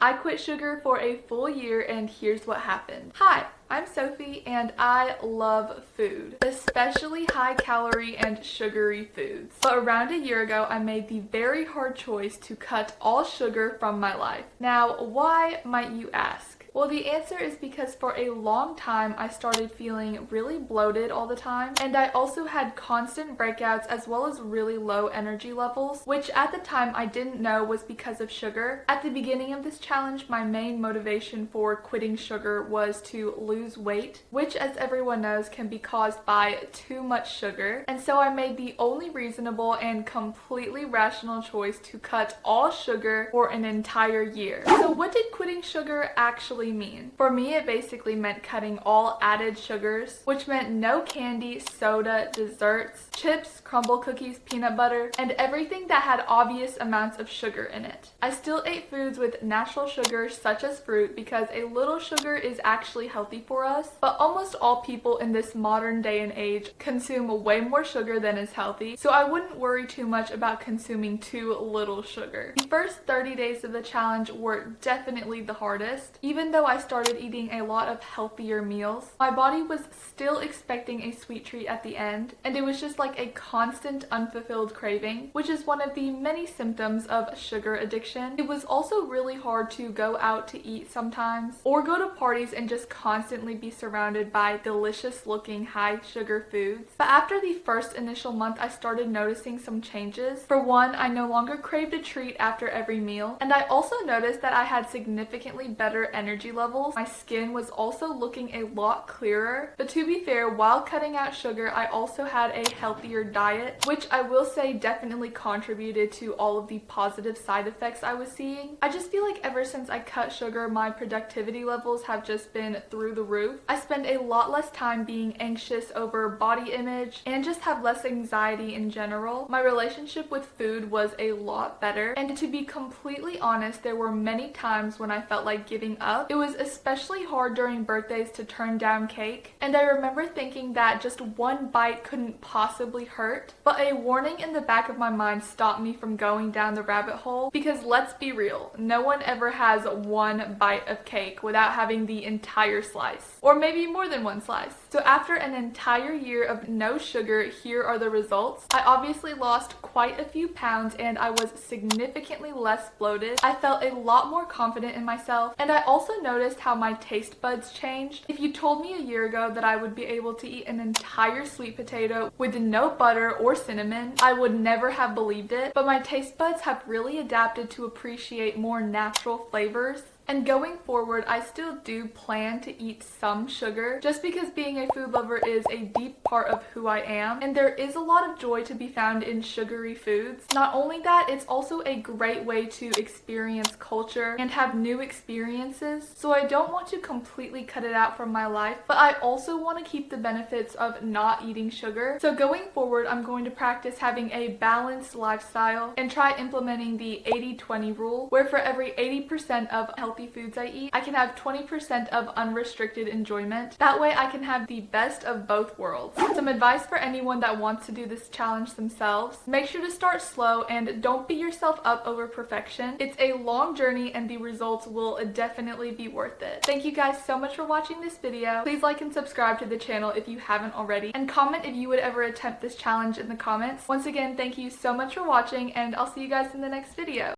I quit sugar for a full year and here's what happened. Hi, I'm Sophie and I love food, especially high calorie and sugary foods. But around a year ago, I made the very hard choice to cut all sugar from my life. Now, why might you ask? Well, the answer is because for a long time I started feeling really bloated all the time, and I also had constant breakouts as well as really low energy levels, which at the time I didn't know was because of sugar. At the beginning of this challenge, my main motivation for quitting sugar was to lose weight, which as everyone knows can be caused by too much sugar, and so I made the only reasonable and completely rational choice to cut all sugar for an entire year. So what did quitting sugar actually mean? For me, it basically meant cutting all added sugars, which meant no candy, soda, desserts, chips, crumble cookies, peanut butter, and everything that had obvious amounts of sugar in it. I still ate foods with natural sugars such as fruit because a little sugar is actually healthy for us, but almost all people in this modern day and age consume way more sugar than is healthy, so I wouldn't worry too much about consuming too little sugar. The first 30 days of the challenge were definitely the hardest. Even though I started eating a lot of healthier meals, my body was still expecting a sweet treat at the end, and it was just like a constant unfulfilled craving, which is one of the many symptoms of sugar addiction. It was also really hard to go out to eat sometimes, or go to parties and just constantly be surrounded by delicious looking high sugar foods. But after the first initial month, I started noticing some changes. For one, I no longer craved a treat after every meal, and I also noticed that I had significantly better energy levels. My skin was also looking a lot clearer. But to be fair, while cutting out sugar, I also had a healthier diet, which I will say definitely contributed to all of the positive side effects I was seeing. I just feel like ever since I cut sugar, my productivity levels have just been through the roof. I spend a lot less time being anxious over body image and just have less anxiety in general. My relationship with food was a lot better, and to be completely honest, there were many times when I felt like giving up. It was especially hard during birthdays to turn down cake, and I remember thinking that just one bite couldn't possibly hurt, but a warning in the back of my mind stopped me from going down the rabbit hole, because let's be real, no one ever has one bite of cake without having the entire slice, or maybe more than one slice. So after an entire year of no sugar, here are the results. I obviously lost quite a few pounds and I was significantly less bloated. I felt a lot more confident in myself, and I also noticed how my taste buds changed. If you told me a year ago that I would be able to eat an entire sweet potato with no butter or cinnamon, I would never have believed it, but my taste buds have really adapted to appreciate more natural flavors. And going forward, I still do plan to eat some sugar, just because being a food lover is a deep part of who I am, and there is a lot of joy to be found in sugary foods. Not only that, it's also a great way to experience culture and have new experiences, so I don't want to completely cut it out from my life, but I also want to keep the benefits of not eating sugar. So going forward, I'm going to practice having a balanced lifestyle and try implementing the 80-20 rule, where for every 80% of healthy foods I eat, I can have 20% of unrestricted enjoyment. That way I can have the best of both worlds. Some advice for anyone that wants to do this challenge themselves: make sure to start slow and don't beat yourself up over perfection. It's a long journey and the results will definitely be worth it. Thank you guys so much for watching this video. Please like and subscribe to the channel if you haven't already, and comment if you would ever attempt this challenge in the comments. Once again, thank you so much for watching, and I'll see you guys in the next video.